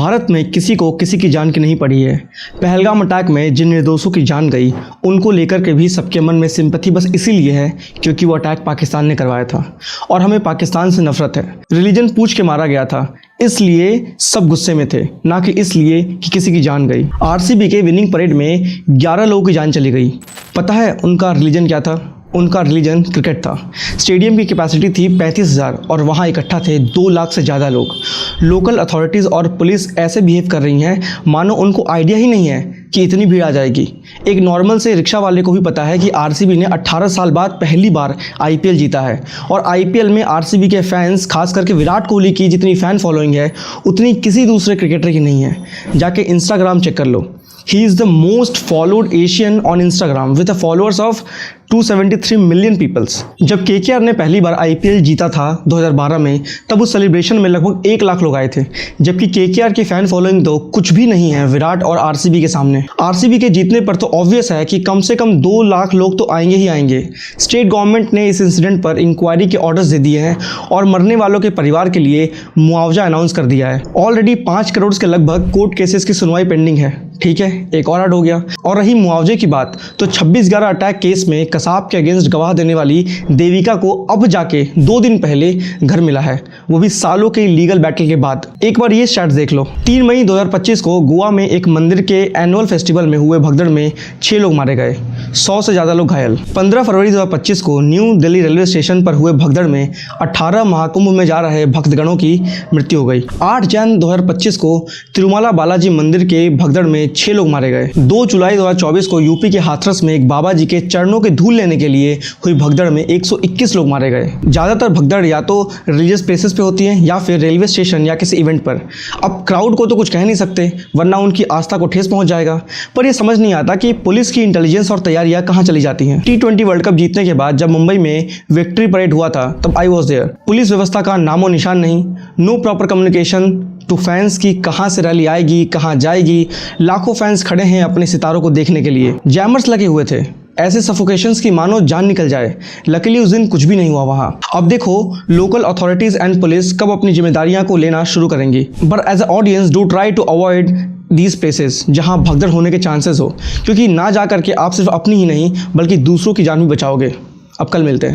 भारत में किसी को किसी की जान की नहीं पड़ी है। पहलगाम अटैक में जिन निर्दोषों की जान गई उनको लेकर के भी सबके मन में सिंपैथी बस इसीलिए है क्योंकि वो अटैक पाकिस्तान ने करवाया था और हमें पाकिस्तान से नफरत है। रिलीजन पूछ के मारा गया था, इसलिए सब गुस्से में थे, ना कि इसलिए कि किसी की जान गई। आरसीबी के विनिंग परेड में 11 लोगों की जान चली गई। पता है उनका रिलीजन क्या था? उनका रिलीजन क्रिकेट था। स्टेडियम की कैपेसिटी थी 35,000 और वहाँ इकट्ठा थे 2 लाख से ज़्यादा लोग। लोकल अथॉरिटीज़ और पुलिस ऐसे बिहेव कर रही हैं मानो उनको आइडिया ही नहीं है कि इतनी भीड़ आ जाएगी। एक नॉर्मल से रिक्शा वाले को भी पता है कि आरसीबी ने 18 साल बाद पहली बार आईपीएल जीता है और आईपीएल में आरसीबी के फैंस, खास करके विराट कोहली की जितनी फ़ैन फॉलोइंग है उतनी किसी दूसरे क्रिकेटर की नहीं है। जाके इंस्टाग्राम चेक कर लो। He is the most followed Asian on Instagram with a followers of 273 million people। जब केकेआर ने पहली बार आईपीएल जीता था 2012 में, तब उस सेलिब्रेशन में लगभग 1 लाख लोग आए थे, जबकि केकेआर की फैन फॉलोइंग तो कुछ भी नहीं है विराट और आरसीबी के सामने। आरसीबी के जीतने पर तो ऑब्वियस है कि कम से कम 2 लाख लोग तो आएंगे ही आएंगे। स्टेट गवर्नमेंट ने इस इंसिडेंट पर इंक्वायरी के ऑर्डर्स दे दिए हैं और मरने वालों के परिवार के लिए मुआवजा अनाउंस कर दिया है। ऑलरेडी 5 करोड़ के लगभग कोर्ट केसेस की सुनवाई पेंडिंग है। ठीक है, एक और ऐड हो गया। और रही मुआवजे की बात, तो 26/11 अटैक केस में कसाब के अगेंस्ट गवाह देने वाली देविका को अब जाके 2 दिन पहले घर मिला है, वो भी सालों के लीगल बैटल के बाद। एक बार ये स्टैट्स देख लो। 3 मई 2025 को गोवा में एक मंदिर के एनुअल फेस्टिवल में हुए भगदड़ में 6 लोग मारे गए, 100 से ज़्यादा लोग घायल। 15 फरवरी 2025 को न्यू दिल्ली रेलवे स्टेशन पर हुए भगदड़ में 18 महाकुंभ में जा रहे भक्तगणों की मृत्यु हो गई। 8 जनवरी 2025 को तिरुमला बालाजी मंदिर के भगदड़ में 6 लोग मारे गए। 2 जुलाई 2024 को यूपी के हाथरस में एक बाबा जी के चरणों के धूल लेने के लिए हुई भगदड़ में 121 लोग मारे गए। ज़्यादातर भगदड़ या तो रिलीजियस प्लेसेस पे होती हैं या फिर रेलवे स्टेशन या किसी इवेंट पर। अब क्राउड को तो कुछ कह नहीं सकते वरना उनकी आस्था को ठेस पहुंच जाएगा, पर यह समझ नहीं आता कि पुलिस की इंटेलिजेंस और तैयारियां कहां चली जाती हैं। T20 वर्ल्ड कप जीतने के बाद जब मुंबई में विक्ट्री परेड हुआ था तब आई वॉज देयर। पुलिस व्यवस्था का नामो निशान नहीं, no proper communication to fans की कहां से रैली आएगी, कहां जाएगी। लाखों फैंस खड़े हैं अपने सितारों को देखने के लिए, जैमर्स लगे हुए थे, ऐसे सफोकेशंस की मानो जान निकल जाए। लकीली उस दिन कुछ भी नहीं हुआ वहां। अब देखो लोकल अथॉरिटीज एंड पुलिस कब अपनी जिम्मेदारियां को लेना शुरू करेंगी। But as a audience do try to avoid these places जहां भगदड़ होने के चांसेस हो, क्योंकि ना जा करके आप सिर्फ अपनी ही नहीं बल्कि दूसरों की जान भी बचाओगे। अब कल मिलते हैं।